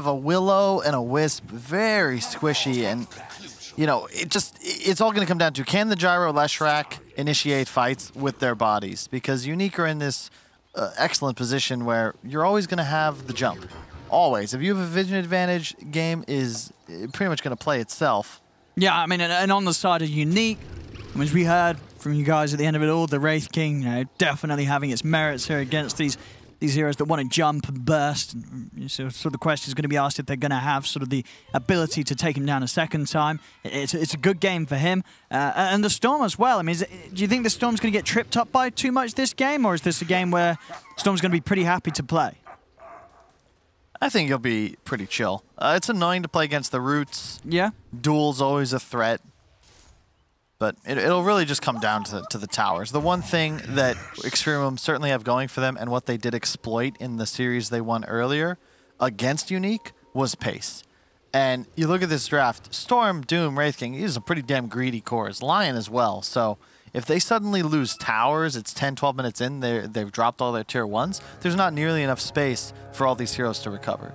have a Willow and a Wisp, very squishy, and you know, it's all going to come down to, can the Gyro Leshrac initiate fights with their bodies? Because Unique are in this excellent position where you're always going to have the jump. Always. If you have a vision advantage, game is pretty much going to play itself. Yeah, I mean, and on the side of Unique, as we heard from you guys at the end of it all, the Wraith King, you know, definitely having its merits here against these heroes that want to jump and burst. And so the question is going to be asked if they're going to have sort of the ability to take him down a second time. It's a good game for him. And the Storm as well. I mean, do you think the Storm's going to get tripped up by too much this game, or is this a game where Storm's going to be pretty happy to play? I think he'll be pretty chill. It's annoying to play against the Roots. Yeah. Duel's always a threat. But it'll really just come down to the towers. The one thing that EXTREMUM certainly have going for them, and what they did exploit in the series they won earlier against Unique, was pace. And you look at this draft, Storm, Doom, Wraith King, these are pretty damn greedy cores. Lion as well. So if they suddenly lose towers, it's 10, 12 minutes in, they've dropped all their tier 1s, there's not nearly enough space for all these heroes to recover.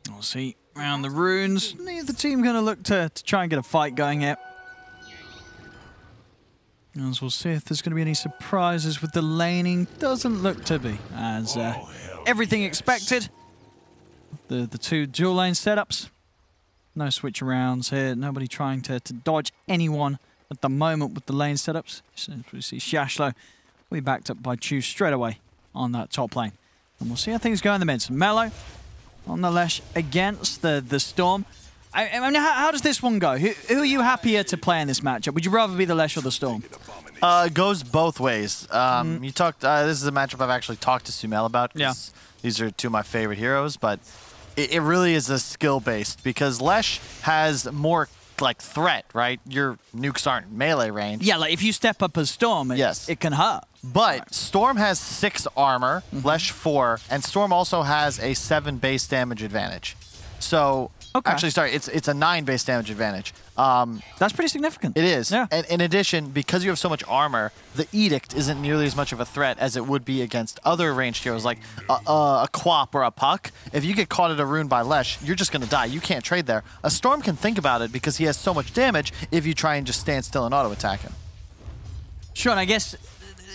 We'll see. Around the runes, neither team going to look to try and get a fight going here. As we'll see if there's going to be any surprises with the laning. Doesn't look to be, as everything expected. The two dual lane setups. No switch arounds here. Nobody trying to dodge anyone at the moment with the lane setups. So we see Shashlo will be backed up by Chu straight away on that top lane. And we'll see how things go in the mid. So Mellow on the Lesh against the Storm. I mean, how does this one go? Who are you happier to play in this matchup? Would you rather be the Lesh or the Storm? It goes both ways. You talked. This is a matchup I've actually talked to Sumel about. Yeah. These are two of my favorite heroes, but it really is a skill-based, because Lesh has more like threat, right? Your nukes aren't melee range. Yeah, like if you step up as Storm, it can hurt. But Storm has 6 armor, Lesh 4, and Storm also has a 7 base damage advantage. So, actually, sorry, it's a 9 base damage advantage. That's pretty significant. It is. Yeah. And in addition, because you have so much armor, the Edict isn't nearly as much of a threat as it would be against other ranged heroes like a Quap or a Puck. If you get caught at a rune by Lesh, you're just going to die. You can't trade there. A Storm can think about it because he has so much damage if you try and just stand still and auto-attack him. Sure, and I guess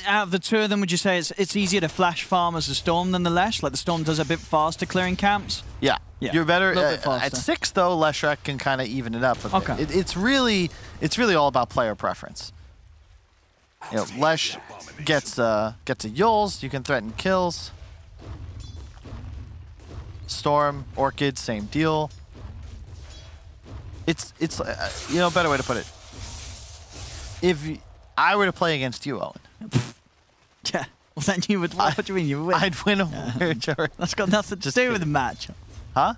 out of the two of them, would you say it's easier to flash farm as a Storm than the Lesh? Like the Storm does a bit faster clearing camps? Yeah. You're better at 6 though. Leshrac can kind of even it up a bit. It's really all about player preference. You know, Lesh gets a Yules, you can threaten kills. Storm, Orchid, same deal. It's you know, better way to put it. If I were to play against you, Owen. Yeah. Well, then you would. What do you mean you would win? I'd win a That's got nothing to do with the matchup. Huh?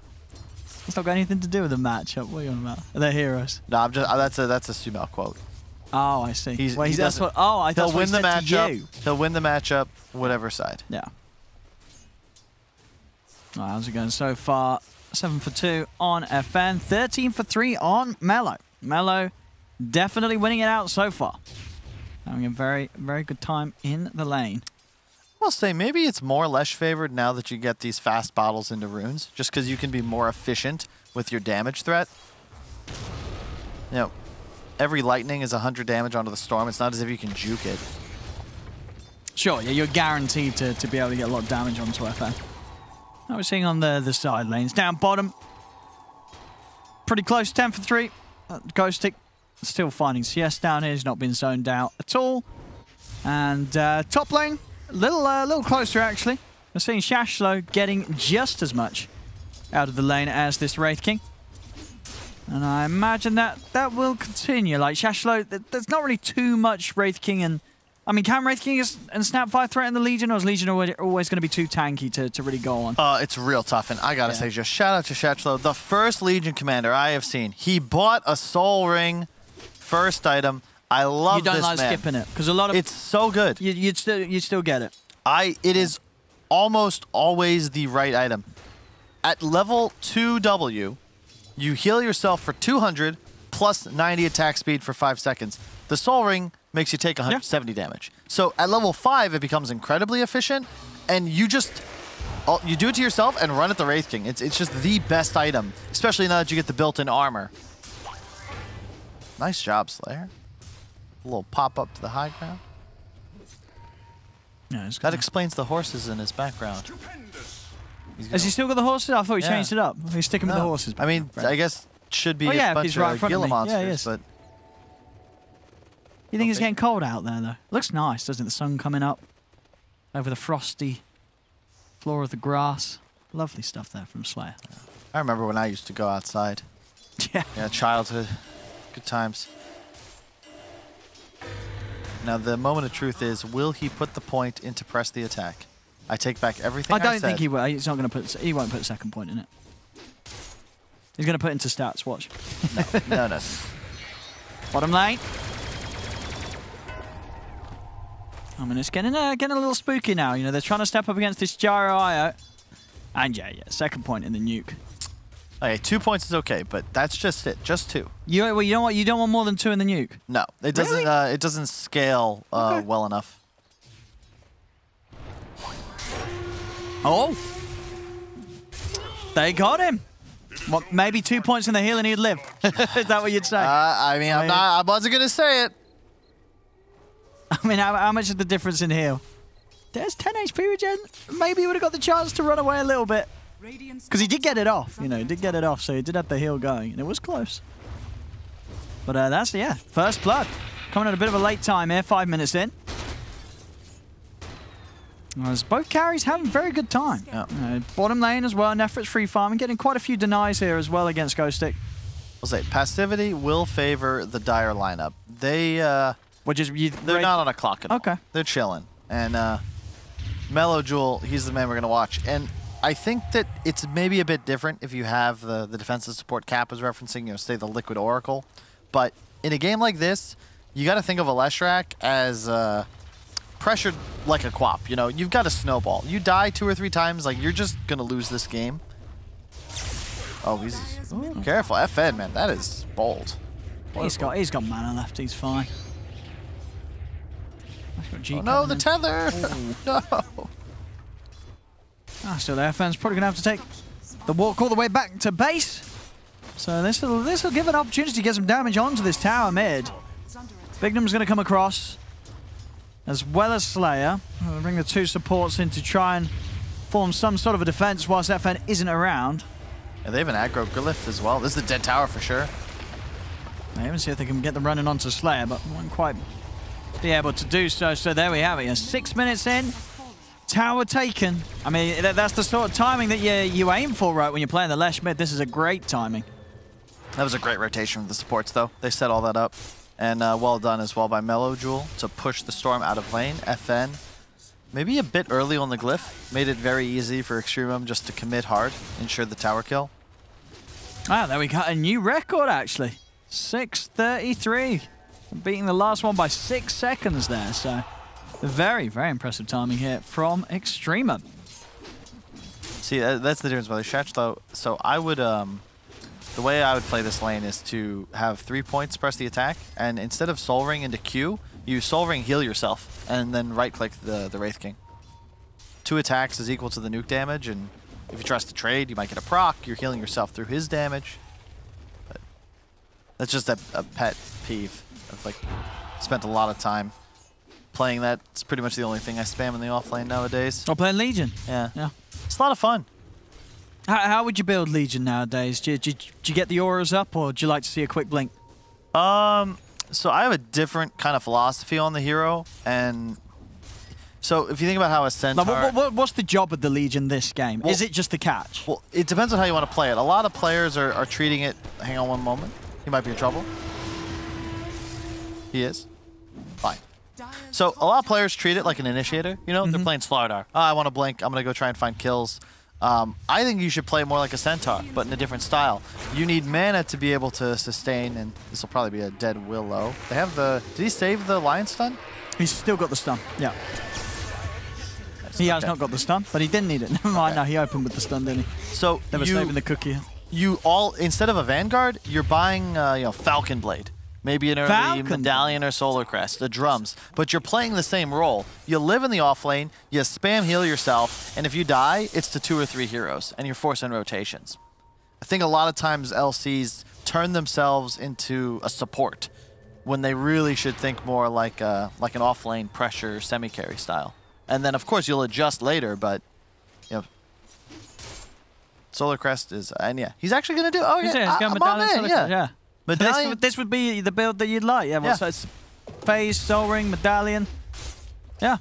It's not got anything to do with the matchup. What are you on about? They're heroes. No, I'm just. That's a Sumel quote. Oh, I see. That's what. Oh, I thought he'll win the matchup. He'll win the matchup, whatever side. Yeah. Well, how's it going so far? 7 for 2 on FN, 13 for 3 on Mellow. Mellow definitely winning it out so far. Having a very, very good time in the lane. I'll say maybe it's more Lesh favored now that you get these fast bottles into runes, just because you can be more efficient with your damage threat. You know, every lightning is 100 damage onto the Storm. It's not as if you can juke it. Sure, yeah, you're guaranteed to be able to get a lot of damage onto FN. Now we're seeing on the side lanes. Down bottom, pretty close, 10 for 3. Ghostic still finding CS down here. He's not been zoned out at all. And top lane, a little closer actually. We're seeing Shashlo getting just as much out of the lane as this Wraith King. And I imagine that will continue. Like Shashlo, there's not really too much Wraith King and... I mean, can Wraith King and Snapfire threaten the Legion, or is Legion always going to be too tanky to really go on? It's real tough, and I gotta say, just shout out to Shashlo, the first Legion commander I have seen. He bought a Soul Ring, first item. I love this man. You don't like skipping it, because a lot of... It's so good. You'd still get it. It is almost always the right item. At level 2W, you heal yourself for 200 plus 90 attack speed for 5 seconds. The Soul Ring makes you take 170 damage. So at level 5, it becomes incredibly efficient, and you just You do it to yourself and run at the Wraith King. It's just the best item, especially now that you get the built-in armor. Nice job, Slayer. A little pop-up to the high ground. Yeah, that explains the horses in his background. Has he still got the horses? I thought he changed it up. He's sticking with the horses. I mean, I guess should be a bunch of Gila monsters, yeah, but... You think it's getting cold out there, though? Looks nice, doesn't it? The sun coming up over the frosty floor of the grass. Lovely stuff there from Slayer. I remember when I used to go outside. Yeah. Yeah, childhood. Good times. Now, the moment of truth is, will he put the point in to press the attack? I take back everything I said. I don't think he will. He's not going to put. He won't put a second point in it. He's going to put it into stats. Watch. No. Bottom lane. I mean, it's getting a little spooky now. You know, they're trying to step up against this Gyro IO. And yeah, second point in the nuke. Okay, 2 points is okay, but that's just it. Just 2. You know what? You don't want more than 2 in the nuke. No, it doesn't. Really? It doesn't scale well enough. Oh, they got him. What? Maybe 2 points in the heal and he'd live. Is that what you'd say? I mean, I wasn't gonna say it. I mean, how much is the difference in heal? There's 10 HP regen. Maybe he would have got the chance to run away a little bit. Because he did get it off, you know, he did get it off, so he did have the heal going, and it was close. But that's, yeah, first blood. Coming at a bit of a late time here, 5 minutes in. As both carries having a very good time. Yeah. Bottom lane as well, Nefrit's free farming, getting quite a few denies here as well against Ghostic. I'll say, passivity will favor the Dire lineup. They're not on a clock at all. Okay. They're chilling. And Mellow Jewel, he's the man we're going to watch. And I think that it's maybe a bit different if you have the defensive support Cap is referencing, you know, say the Liquid Oracle. But in a game like this, you got to think of Aleshrak as pressured like a Quap. You know, you've got a snowball. You die 2 or 3 times, like you're just going to lose this game. Oh, he's careful. FN, man, that is bold. He's got mana left. He's fine. Oh no, the tether! No. So the FN's probably going to have to take the walk all the way back to base. So this will give an opportunity to get some damage onto this tower mid. Bignum's going to come across, as well as Slayer. We'll bring the 2 supports in to try and form some sort of a defense whilst FN isn't around. And they have an aggro Glyph as well. This is a dead tower for sure. They even see if they can get them running onto Slayer, but won't quite be able to do so. So there we have it. 6 minutes in. Tower taken. I mean, that's the sort of timing that you aim for, right, when you're playing the Lesh mid. This is a great timing. That was a great rotation of the supports, though. They set all that up. And well done as well by Mellow Jewel to push the Storm out of lane. FN, maybe a bit early on the Glyph. Made it very easy for EXTREMUM just to commit hard, ensure the tower kill. Ah, there we got a new record, actually. 6:33. Beating the last one by 6 seconds there, so... Very, very impressive timing here from EXTREMUM. See, that's the difference by the stretch, though. So I would, the way I would play this lane is to have 3 points press the attack, and instead of Soul Ring into Q, you Soul Ring heal yourself, and then right-click the Wraith King. 2 attacks is equal to the nuke damage, and if you trust to trade, you might get a proc. You're healing yourself through his damage. But that's just a pet peeve. I've like spent a lot of time playing that. It's pretty much the only thing I spam in the offlane nowadays. Or playing Legion. Yeah. It's a lot of fun. How would you build Legion nowadays? Do you get the auras up, or do you like to see a quick blink? So I have a different kind of philosophy on the hero, and so if you think about how a Centaur... Like, what's the job of the Legion this game? Well, is it just the catch? Well, it depends on how you want to play it. A lot of players are treating it... Hang on one moment. He might be in trouble. He is. Fine. So a lot of players treat it like an initiator. You know, they're playing Slardar. Oh, I want to blink. I'm going to go try and find kills. I think you should play more like a Centaur, but in a different style. You need mana to be able to sustain, and this will probably be a dead Willow. They have the... Did he save the Lion Stun? He's still got the stun, yeah. He has not got the stun, but he didn't need it. Never mind, no, he opened with the stun, didn't he? So never saving the cookie. You all, instead of a Vanguard, you're buying, you know, Falcon Blade. Maybe an early Falcon. Medallion or Solar Crest, the drums. But you're playing the same role. You live in the off lane, you spam heal yourself, and if you die, it's to 2 or 3 heroes, and you're forcing rotations. I think a lot of times LCs turn themselves into a support when they really should think more like an off lane pressure semi-carry style. And then of course you'll adjust later, but you know, Solar Crest is, and yeah, he's actually gonna do. Oh yeah, I'm on it, yeah. This would be the build that you'd like. Yeah, well, so it's Phase, Soul Ring, Medallion. Yeah.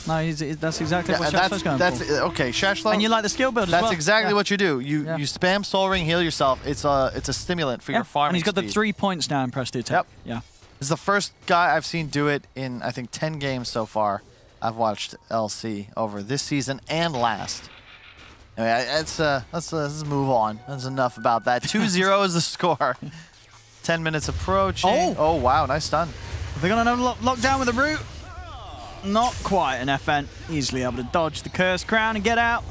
No, that's exactly what Shashlow's going for. Okay, Shashlow. And you like the skill build as well. That's exactly what you do. You spam Soul Ring, heal yourself. It's a stimulant for your farming. And he's got speed. the 3 points now in Prestige. Yep. Yeah. This is the first guy I've seen do it in, I think, 10 games so far. I've watched LC over this season and last. Anyway, let's move on. That's enough about that. 2-0 is the score. 10 minutes approaching. Oh, wow, nice stun. They're going to lock down with the root. Not quite an FN. Easily able to dodge the Curse Crown and get out.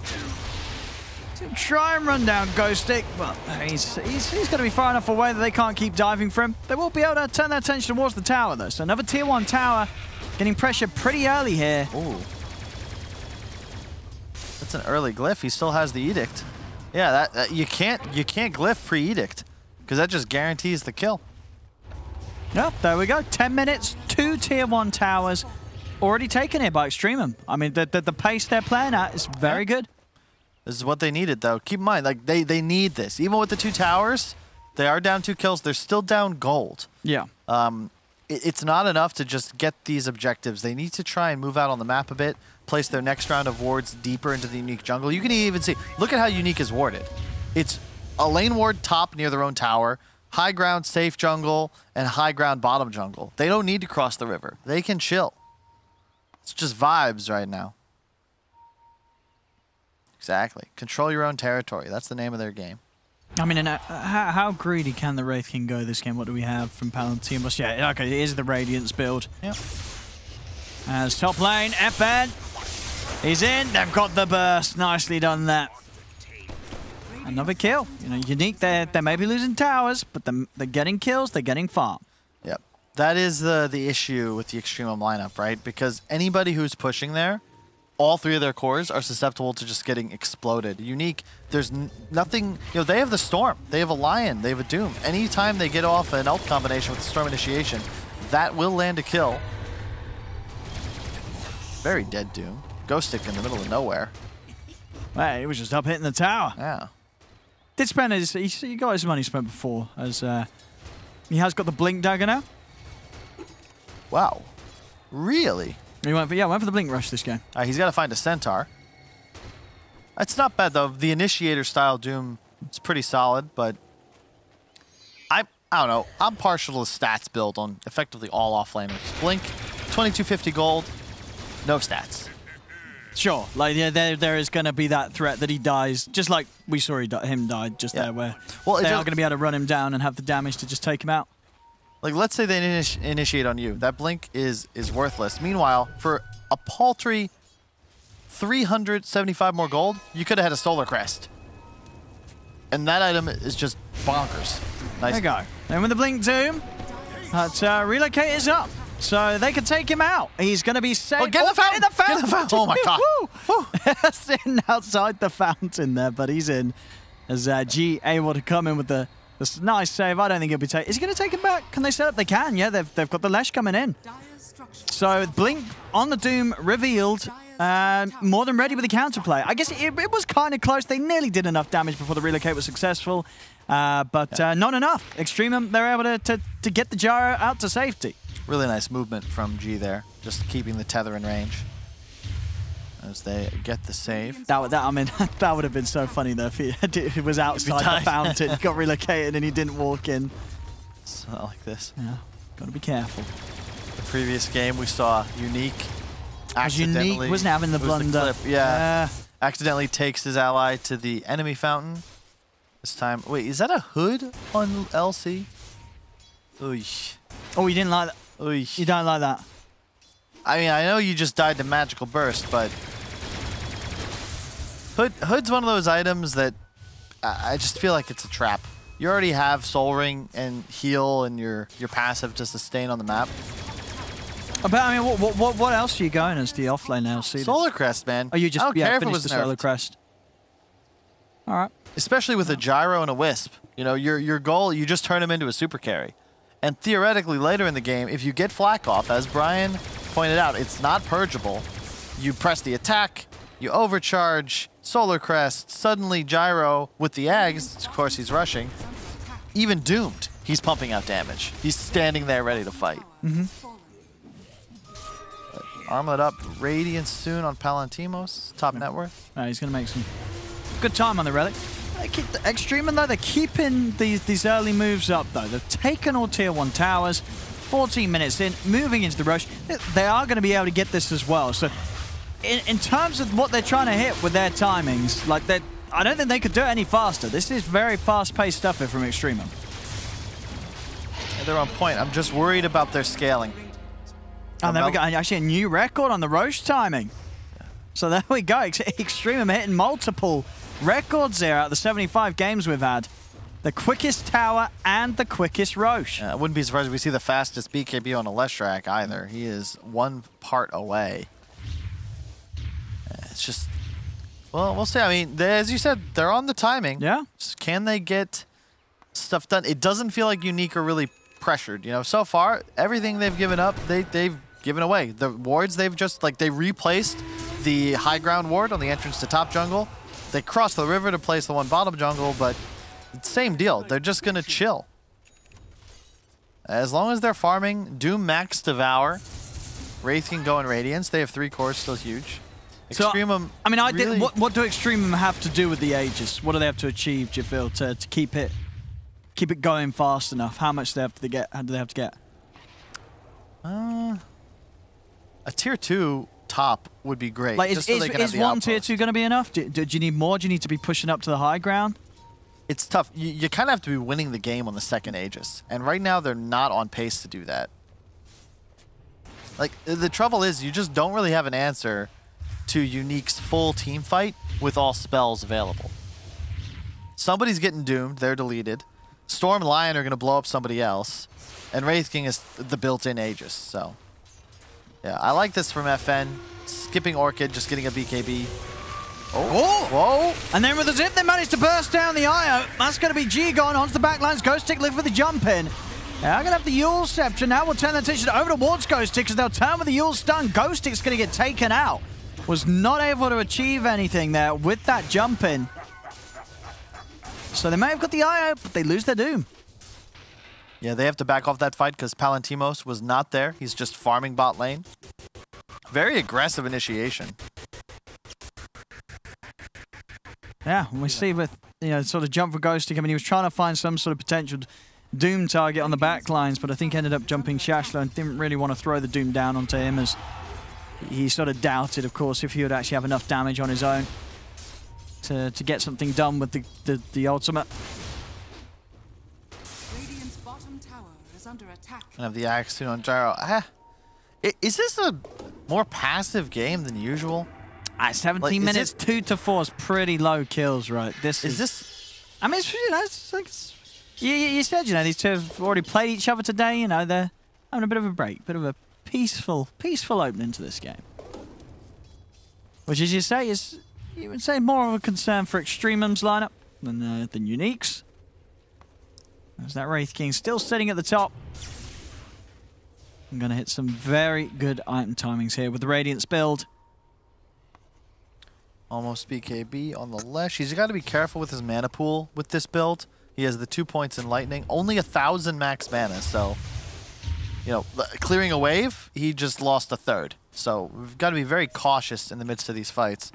To try and run down Ghost Stick, but he's going to be far enough away that they can't keep diving for him. They will be able to turn their attention towards the tower, though. So another Tier 1 tower getting pressure pretty early here. Ooh. That's an early glyph. He still has the Edict. Yeah, that you can't glyph pre-Edict because that just guarantees the kill. Yep, there we go. 10 minutes, 2 Tier 1 towers already taken here by EXTREMUM. I mean, the pace they're playing at is very good. This is what they needed, though. Keep in mind, like they need this. Even with the 2 towers, they are down 2 kills. They're still down gold. Yeah. It's not enough to just get these objectives. They need to try and move out on the map a bit, place their next round of wards deeper into the Unique jungle. You can even see, look at how Unique is warded. It's a lane ward top near their own tower, high ground safe jungle, and high ground bottom jungle. They don't need to cross the river. They can chill. It's just vibes right now. Exactly. Control your own territory. That's the name of their game. I mean, how greedy can the Wraith King go this game? What do we have from Palantir? Yeah, okay, it is the Radiance build. Yep. As top lane, FN is in. They've got the burst. Nicely done that. Another kill. You know, Unique, they may be losing towers, but they're getting kills, they're getting farm. Yep. That is the issue with the EXTREMUM lineup, right? Because anybody who's pushing there, all 3 of their cores are susceptible to just getting exploded. Unique, there's nothing, you know, they have the Storm, they have a Lion, they have a Doom. Anytime they get off an ult combination with the Storm Initiation, that will land a kill. Very dead Doom. Ghost Stick in the middle of nowhere. Hey, he was just up hitting the tower. Yeah. Did spend he got his money spent before, as he has got the Blink Dagger now. Wow. Really? He went for the Blink Rush this game. He's got to find a Centaur. It's not bad, though. The Initiator style Doom is pretty solid, but I don't know. I'm partial to the stats build on effectively all offlaners. Blink, 2250 gold, no stats. Sure, like yeah, there is going to be that threat that he dies, just like we saw him die just there, where they are going to be able to run him down and have the damage to just take him out. Like, let's say they initiate on you. That blink is worthless. Meanwhile, for a paltry 375 more gold, you could have had a Solar Crest. And that item is just bonkers. Nice. There you go. And with the Blink Doom, that relocate is up. So they can take him out. He's going to be safe. Oh, get the fountain! Get the fountain! Get the fountain! Oh my god. Sitting outside the fountain there, but he's in. As G able to come in with this nice save. I don't think he'll be taking. Is he going to take him back? Can they set up? They can. Yeah, they've got the Lesh coming in. So Blink on the Doom revealed. More than ready with the counterplay. I guess it was kind of close. They nearly did enough damage before the relocate was successful, but not enough. EXTREMUM, they're able to get the Jaro out to safety. Really nice movement from G there, just keeping the tether in range as they get the save. I mean, that would have been so funny though if he was outside the fountain, got relocated, and he didn't walk in. It's not like this. Yeah, gotta be careful. The previous game we saw Unique. Unique wasn't having the blunder. Yeah. Accidentally takes his ally to the enemy fountain. This time, wait, is that a hood on LC? Oy. Oh, you didn't like that? Oy. You don't like that? I mean, I know you just died to Magical Burst, but Hood's one of those items that I just feel like it's a trap. you already have Soul Ring and heal and your passive to sustain on the map. But I mean, what else are you going as the offlane now? Solar Crest, man. Oh, you just I don't care if it finished was the nerfed. Solar Crest. All right. Especially with a gyro and a wisp. You know, your goal, you just turn him into a super carry. And theoretically, later in the game, if you get flak off, as Brian pointed out, it's not purgeable. You press the attack, you overcharge, Solar Crest, suddenly gyro with the eggs. Of course, he's rushing. Even doomed, he's pumping out damage. He's standing there ready to fight. Armlet up, Radiance soon on Palantimos, top net worth. He's going to make some good time on the relic. Extremum, though, they're keeping these early moves up, though. They've taken all tier 1 towers, 14 minutes in, moving into the rush. They are going to be able to get this as well. So in terms of what they're trying to hit with their timings, like I don't think they could do it any faster. This is very fast-paced stuff here from Extremum. Yeah, they're on point. I'm just worried about their scaling. And there we go. Actually, a new record on the Roche timing. So there we go. Extremum hitting multiple records there out of the 75 games we've had. The quickest tower and the quickest Roche. I wouldn't be surprised if we see the fastest BKB on a Leshrac either. He is one part away. It's just, well, we'll see. I mean, as you said, they're on the timing. Yeah. Can they get stuff done? It doesn't feel like Unique are really pressured. You know, so far, everything they've given up, they've given away. The wards, they've just, like, they replaced the high ground ward on the entrance to top jungle. They crossed the river to place the one bottom jungle, but same deal. They're just going to chill. As long as they're farming, Doom max Devour. Wraith can go in Radiance. They have 3 cores, still huge. Extremum. So, I mean, really, what do Extremum have to do with the Aegis? What do they have to achieve, do you feel, to keep it going fast enough? How much do they have to get? How do they have to get? A tier 2 top would be great. Like, just so they can have is the one outpost. tier 2 going to be enough? Do you need more? Do you need to be pushing up to the high ground? It's tough. You kind of have to be winning the game on the second Aegis. And right now, they're not on pace to do that. Like, the trouble is, you just don't really have an answer to Unique's full team fight with all spells available. Somebody's getting doomed. They're deleted. Storm and Lion are going to blow up somebody else. And Wraith King is the built-in Aegis, so... Yeah, I like this from FN. Skipping Orchid, just getting a BKB. Oh! Whoa! And then with the zip, they managed to burst down the IO. That's going to be G gone onto the backlines. Ghost Stick looking for the jump in. Now going to have the Yule Scepter. Now we'll turn their attention over towards Ghost Stick because they'll turn with the Yule Stun. Ghost Stick's going to get taken out. Was not able to achieve anything there with that jump in. So they may have got the IO, but they lose their Doom. Yeah, they have to back off that fight because Palantimos was not there. He's just farming bot lane. Very aggressive initiation. Yeah, and we see with, you know, sort of jump for Ghost Stick. I mean, he was trying to find some sort of potential Doom target on the back lines, but I think ended up jumping Shashlo and didn't really want to throw the Doom down onto him as he sort of doubted, of course, if he would actually have enough damage on his own to get something done with the ultimate. Under attack. And have the axe soon on Gyro. Is this a more passive game than usual? At 17 minutes, 2 to 4 is pretty low kills, right? This is this. I mean, it's, you know, it's like you said, you know, these two have already played each other today. You know, they're having a bit of a break, bit of a peaceful opening to this game. Which, as you say, is you would say more of a concern for Extremum's lineup than Unique's. There's that Wraith King still sitting at the top. I'm going to hit some very good item timings here with the Radiance build. Almost BKB on the Lesh. He's got to be careful with his mana pool with this build. He has the 2 points in Lightning. Only 1,000 max mana, so... You know, clearing a wave, he just lost a third. So we've got to be very cautious in the midst of these fights.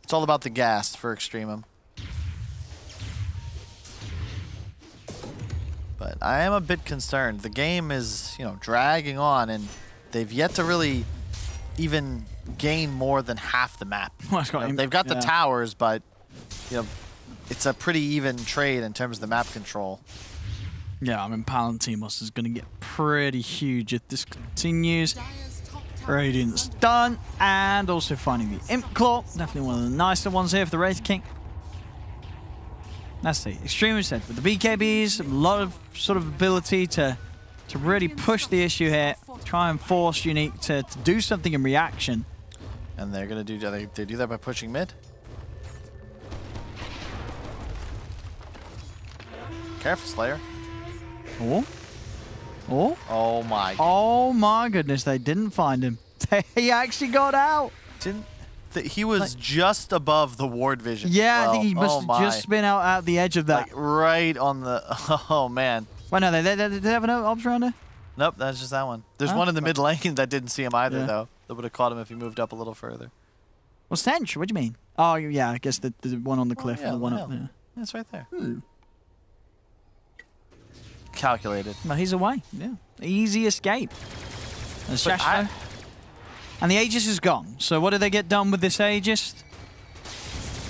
It's all about the gas for Extremum. But I am a bit concerned. The game is, you know, dragging on, and they've yet to really even gain more than half the map. They've got the towers, but, you know, it's a pretty even trade in terms of the map control. Yeah, I mean, Palantimos is going to get pretty huge if this continues. Radiance done, and also finding the Imp Claw. Definitely one of the nicer ones here for the Wraith King. Let's see. Extremum said with the BKBs, a lot of sort of ability to really push the issue here, try and force Unique to do something in reaction. And they're gonna do. They do that by pushing mid. Careful, Slayer. Oh. Oh. Oh my. Oh my goodness, they didn't find him. He actually got out. He was just above the ward vision. Yeah, well, I think he must have just been out the edge of that. Like right on the. Oh man. Well, no, they have an obs around there? Nope, that's just that one. There's one in the mid lane that didn't see him either, though. That would have caught him if he moved up a little further. Well, Stench, what do you mean? Oh, yeah, I guess the one on the cliff and the one up there. That's right there. Calculated. Well, he's away. Yeah. Easy escape. And the Aegis is gone. So what did they get done with this Aegis?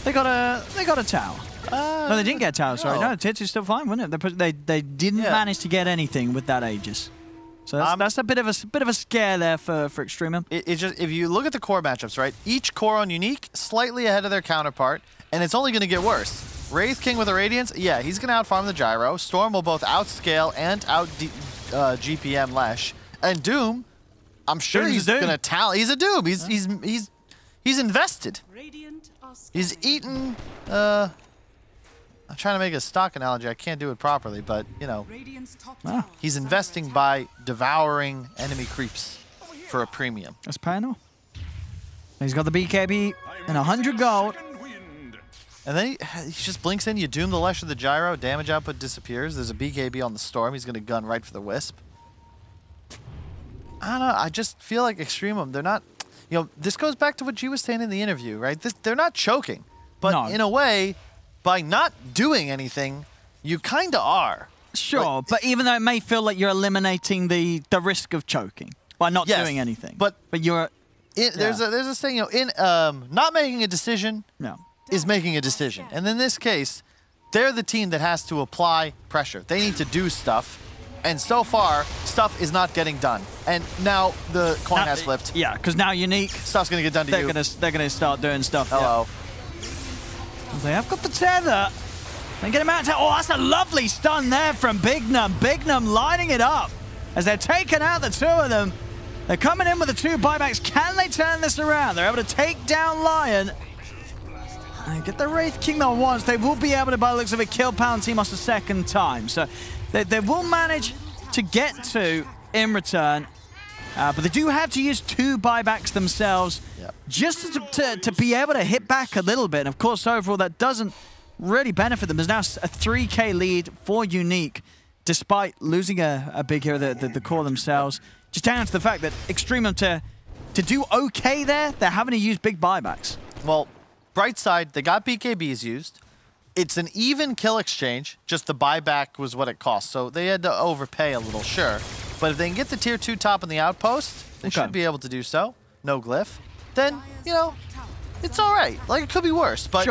They got a tower. No, they didn't get a tower. Sorry, no, Tits is still fine, wasn't it? They didn't manage to get anything with that Aegis. So that's a bit of a scare there for EXTREMUM. It's just if you look at the core matchups, right? Each core on Unique slightly ahead of their counterpart, and it's only going to get worse. Wraith King with a Radiance, yeah, he's going to outfarm the Gyro. Storm will both outscale and out GPM Lesh, and Doom, I'm sure he's going to talent. He's a Doom. He's invested. He's eaten. I'm trying to make a stock analogy. I can't do it properly, but you know, he's investing by devouring enemy creeps for a premium. That's paying off. He's got the BKB and 100 gold. And then he just blinks in. You doom the Lesh of the Gyro. Damage output disappears. There's a BKB on the Storm. He's going to gun right for the Wisp. I don't know. I just feel like EXTREMUM, they're not... You know, this goes back to what G was saying in the interview, right? They're not choking. But in a way, by not doing anything, you kind of are. Sure, but even though it may feel like you're eliminating the risk of choking by not doing anything. But you're... There's a saying, you know, in not making a decision is making a decision. And in this case, they're the team that has to apply pressure. They need to do stuff. And so far, stuff is not getting done. And now the coin has flipped. Yeah, because now Unique... Stuff's going to get done to you. They're going to start doing stuff. Hello. Yeah. They have got the tether. They get him out. Oh, that's a lovely stun there from Bignum. Bignum lining it up as they're taking out the two of them. They're coming in with the two buybacks. Can they turn this around? They're able to take down Lion. And get the Wraith King though once. They will be able to, by the looks of it, kill Palantimos a second time. So they will manage to get two in return. But they do have to use two buybacks themselves just to be able to hit back a little bit. And of course, overall, that doesn't really benefit them. There's now a 3K lead for Unique, despite losing a big hero, the core themselves. Just down to the fact that EXTREMUM, to do okay there, they're having to use big buybacks. Well, bright side, they got BKBs used. It's an even kill exchange, just the buyback was what it cost. So they had to overpay a little, sure. But if they can get the tier 2 top in the outpost, they should be able to do so. No glyph. Then, you know, it's all right. Like, it could be worse. But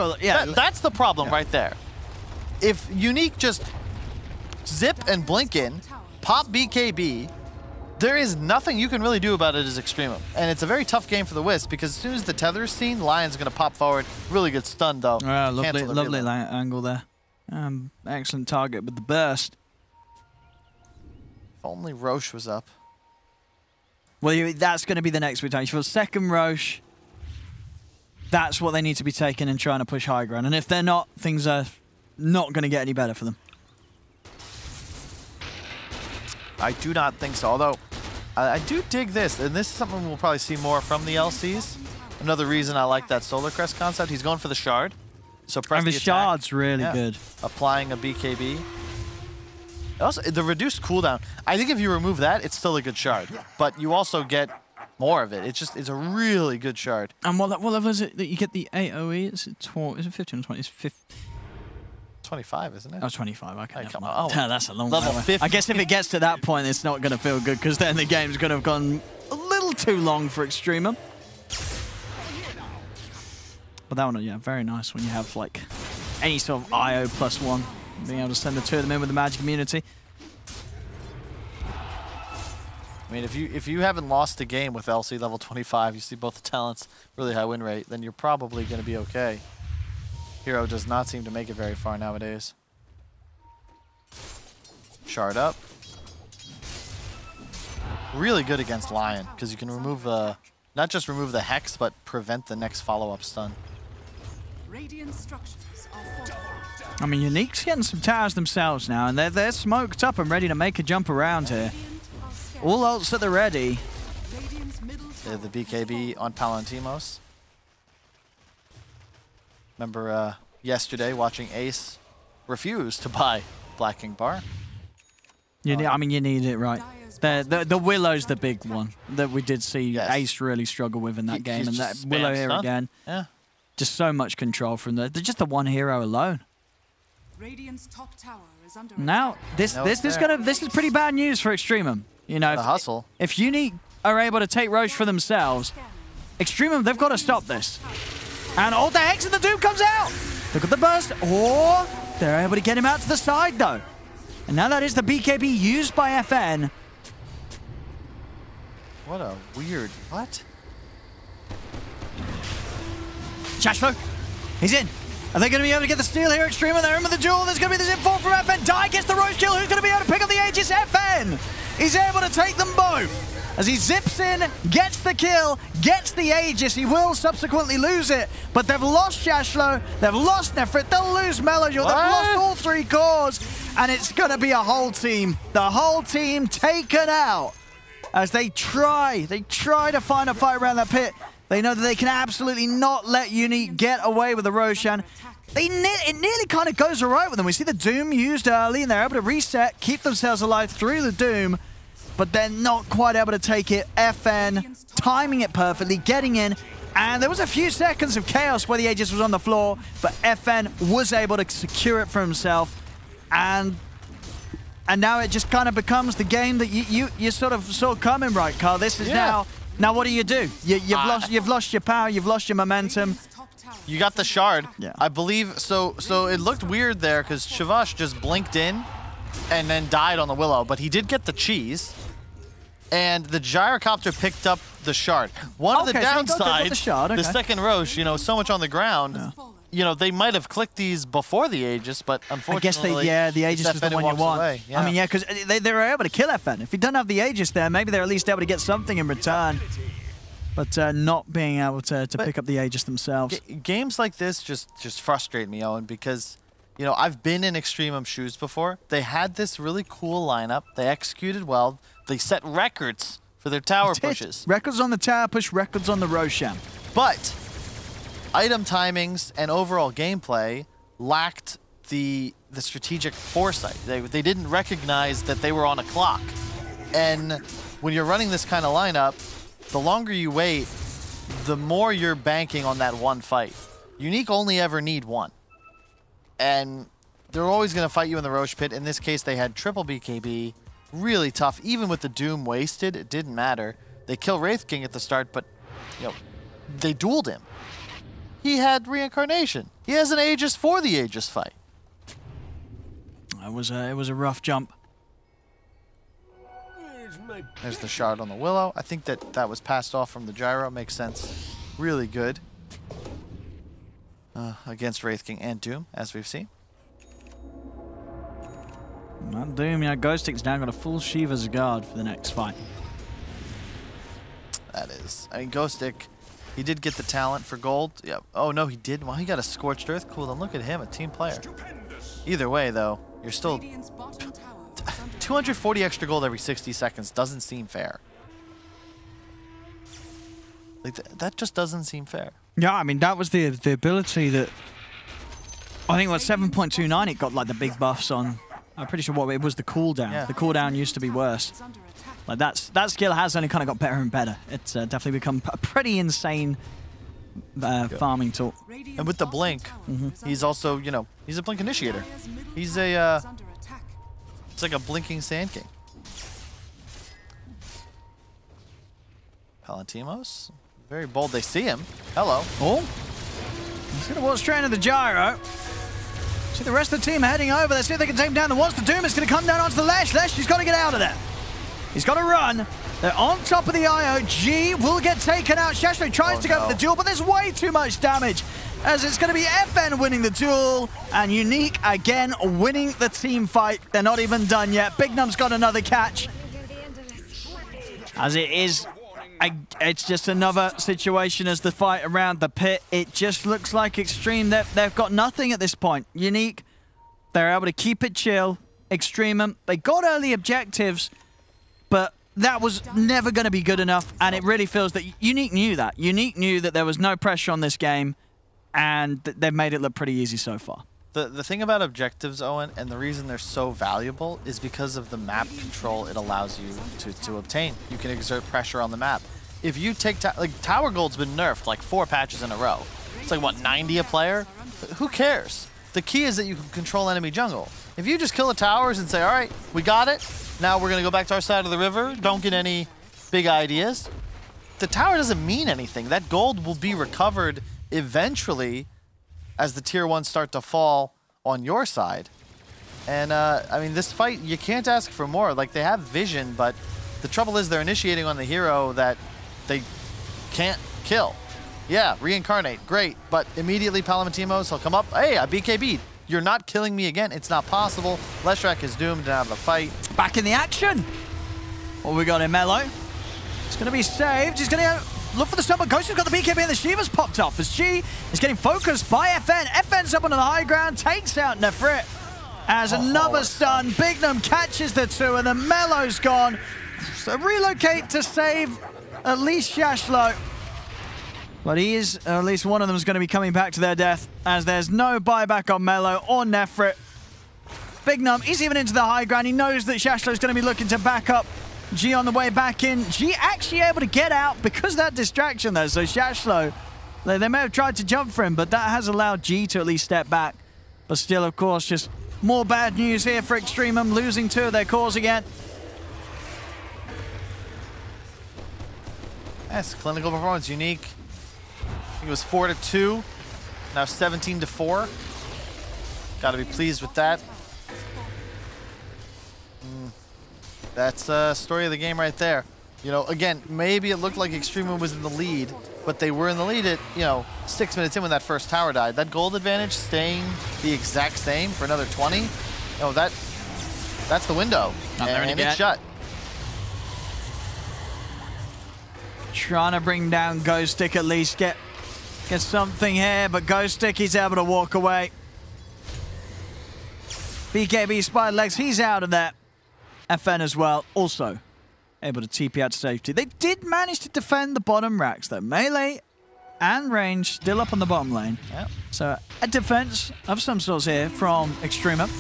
that's the problem right there. If Unique just zip and blink in, pop BKB, there is nothing you can really do about it as EXTREMUM. And it's a very tough game for the Wisp, because as soon as the tether is seen, Lion's going to pop forward. Really good stun, though. Lovely angle there. Excellent target with the burst. If only Roche was up. Well, that's going to be the next rotation. For second Roche, that's what they need to be taking and trying to push high ground. And if they're not, things are not going to get any better for them. I do not think so, although I do dig this, and this is something we'll probably see more from the LCs. Another reason I like that Solar Crest concept, he's going for the shard. So press the attack. Shard's really good. Applying a BKB. Also, the reduced cooldown, I think if you remove that, it's still a good shard. But you also get more of it. It's a really good shard. And what level is it that you get the AoE? Is it 15 or 20? It's 50. 25, isn't it? Oh, 25. Okay. Hey, come on. Oh, that's a long level 50. I guess if it gets to that point, it's not going to feel good, because then the game's going to have gone a little too long for EXTREMUM. But that one, yeah, very nice when you have like any sort of IO +1, being able to send the two of them in with the Magic Immunity. I mean, if you haven't lost a game with LC level 25, you see both the talents, really high win rate, then you're probably going to be okay. Hero does not seem to make it very far nowadays. Shard up. Really good against Lion, because you can remove, not just remove the Hex, but prevent the next follow-up stun. Radiant structures are fortified. I mean, Unique's getting some towers themselves now, and they're smoked up and ready to make a jump around here. All ults at the ready. They have the BKB on Palantimos. Remember yesterday watching Ace refuse to buy Black King Bar? I mean, you need it, right? The Willow's the big one that we did see Yes. Ace really struggle with in that game, and that just Willow spam here stun. again. Yeah. Just so much control from just the one hero alone. Radiant's top tower is under Now, attack. this is pretty bad news for Extremum. You know, The hustle. if Unique are able to take Roche for themselves, Extremum, they've got to stop this. And the Hex of the Doom comes out! Look at the burst. Oh, they're able to get him out to the side, though. And now that is the BKB used by FN. What a weird... What? Shashflo, he's in. Are they going to be able to get the steal here, Extremum? They're in with the duel. There's going to be the zip 4 from FN. Die gets the Roche kill. Who's going to be able to pick up the Aegis? FN! He's able to take them both. As he zips in, gets the kill, gets the Aegis. He will subsequently lose it, but they've lost Shashlo, they've lost Nefrit, they'll lose Melojor, they've lost all 3 cores, and it's going to be a whole team. The whole team taken out as they try to find a fight around that pit. They know that they can absolutely not let Unique get away with the Roshan. It nearly kind of goes all right with them. We see the Doom used early, and they're able to reset, keep themselves alive through the Doom, but they're not quite able to take it. FN timing it perfectly, getting in, and there was a few seconds of chaos where the Aegis was on the floor, but FN was able to secure it for himself, and now it just kind of becomes the game that you sort of saw coming, right, Carl? This is now what do you do? You've lost your power, you've lost your momentum. You got the shard. Yeah. I believe, so it looked weird there because Shavash just blinked in and then died on the Willow, but he did get the cheese. And the gyrocopter picked up the shard. One of the downsides, the second Roche, you know, so much on the ground, you know, they might have clicked these before the Aegis, but unfortunately, I guess the Aegis is the one you want. Yeah. I mean, yeah, because they were able to kill FN. If you don't have the Aegis there, maybe they're at least able to get something in return. But not being able to pick up the Aegis themselves. Games like this just frustrate me, Owen, because, you know, I've been in Extremum shoes before. They had this really cool lineup. They executed well. They set records for their tower pushes. Records on the tower push, records on the Roshan. But item timings and overall gameplay lacked the strategic foresight. They didn't recognize that they were on a clock. And when you're running this kind of lineup, the longer you wait, the more you're banking on that one fight. Unique only ever need one. And they're always going to fight you in the Roche pit. In this case, they had triple BKB. Really tough. Even with the Doom wasted, it didn't matter. They kill Wraith King at the start, but, you know, they dueled him. He had reincarnation. He has an Aegis for the Aegis fight. It was a rough jump. There's the shard on the Willow. I think that was passed off from the gyro. Makes sense. Really good against Wraith King and Doom, as we've seen. That Doom, you know, Ghost Stick's now got a full Shiva's guard for the next fight. That is. I mean, Ghost Stick, he did get the talent for gold. Yeah. Oh, no, he did. Well, he got a Scorched Earth. Cool, then look at him, a team player. Either way, though, you're still... 240 extra gold every 60 seconds doesn't seem fair. Like, that just doesn't seem fair. Yeah, I mean, that was the ability that... I think, what, 7.29, it got, like, the big buffs on... I'm pretty sure it was the cooldown. Yeah. The cooldown used to be worse. Like, that skill has only kind of got better and better. It's definitely become a pretty insane farming tool. And with the blink, he's also, you know, he's a blink initiator. He's a... It's like a blinking Sand King. Palantimos, very bold. They see him. Hello. Oh. He's going to walk straight into the gyro. See the rest of the team heading over. Let's see if they can take him down. The Once the Doom is going to come down onto the Lesh. Lesh, he's got to get out of there. He's got to run. They're on top of the IO. G will get taken out. Shashlo tries to go for the duel, but there's way too much damage. as it's going to be FN winning the duel, and Unique again winning the team fight. They're not even done yet. Big Num's got another catch. As it is, it's just another situation as the fight around the pit. It just looks like Extreme, they've got nothing at this point. Unique, they're able to keep it chill. EXTREMUM, they got early objectives, but that was never going to be good enough, and it really feels that Unique knew that. Unique knew that there was no pressure on this game, and they've made it look pretty easy so far. The thing about objectives, Owen, and the reason they're so valuable is because of the map control it allows you to obtain. You can exert pressure on the map. If you take, like, Tower Gold's been nerfed like 4 patches in a row. It's like, what, 90 a player? Who cares? The key is that you can control enemy jungle. If you just kill the towers and say, all right, we got it, now we're going to go back to our side of the river, don't get any big ideas, the tower doesn't mean anything. That gold will be recovered eventually as the tier 1s start to fall on your side. And, I mean, this fight, you can't ask for more. Like, they have vision, but the trouble is they're initiating on the hero that they can't kill. Yeah, reincarnate, great, but immediately Palamatimos, he'll come up, hey, I BKB'd. You're not killing me again. It's not possible. Leshrac is doomed out of the fight. Back in the action. What we got in Melo? It's going to be saved. He's going to look for the stun, but Ghost has got the BKB and the Shiva's popped off as G is getting focused by FN. FN's up onto the high ground, takes out Nefrit as another stun. Big Gnome catches the 2, and then Melo's gone. So relocate to save at least Shashlo. But he is, at least one of them is going to be coming back to their death, as there's no buyback on Melo or Nefrit. Big Num, he's even into the high ground. He knows that Shashlo's going to be looking to back up G on the way back in. G actually able to get out because of that distraction, though. So Shashlo, they may have tried to jump for him, but that has allowed G to at least step back. But still, of course, just more bad news here for EXTREMUM, losing 2 of their cores again. Yes, clinical performance, Unique. It was 4-2, now 17-4. Got to be pleased with that. That's story of the game right there. You know, again, maybe it looked like EXTREMUM was in the lead, but they were in the lead at, 6 minutes in when that first tower died. That gold advantage staying the exact same for another 20. Oh, that's the window, and it's shut. Trying to bring down Ghost Stick at least, get something here, but Ghost Stick, he's able to walk away. BKB Spider Legs, he's out of there. FN as well, also able to TP out to safety. They did manage to defend the bottom racks, though. Melee and range still up on the bottom lane. Yep. So a defense of some sorts here from EXTREMUM.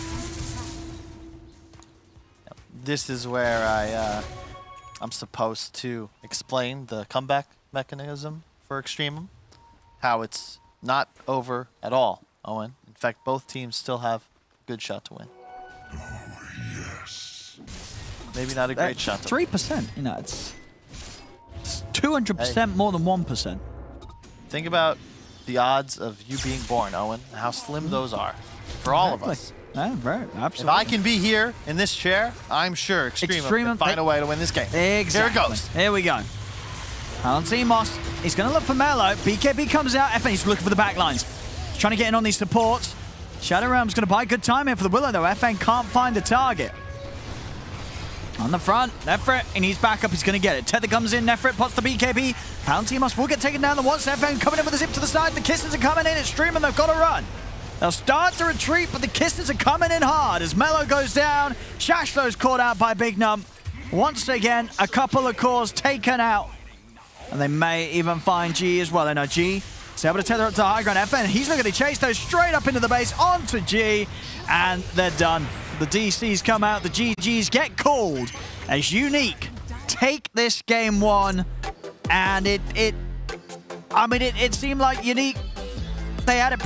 This is where I'm supposed to explain the comeback mechanism for EXTREMUM. How it's not over at all, Owen. In fact, both teams still have a good shot to win. Oh, yes. Maybe not a great shot to 3%, it's 200% more than 1%. Think about the odds of you being born, Owen, and how slim those are for all of us. Yeah, right, absolutely. If I can be here in this chair, I'm sure EXTREMUM can find a way to win this game. Exactly. Here it goes. Here we go. Palamatimos, he's going to look for Melo. BKB comes out. FN, he's looking for the back lines. He's trying to get in on these supports. Shadow Realm's going to buy good time here for the Willow, though. FN can't find the target. On the front, Nefrit, and he's back up. He's going to get it. Tether comes in. Nefrit pots the BKB. Palamatimos will get taken down the once. FN coming in with a zip to the side. The kisses are coming in. EXTREMUM, they've got to run. They'll start to retreat, but the kisses are coming in hard as Melo goes down. Shashlo's caught out by Big Num. Once again, a couple of cores taken out. And they may even find G as well. And now G is able to tether up to the high ground. FN, he's looking to chase those straight up into the base onto G. And they're done. The DCs come out. The GGs get called as Unique take this game 1. And it seemed like Unique, they had it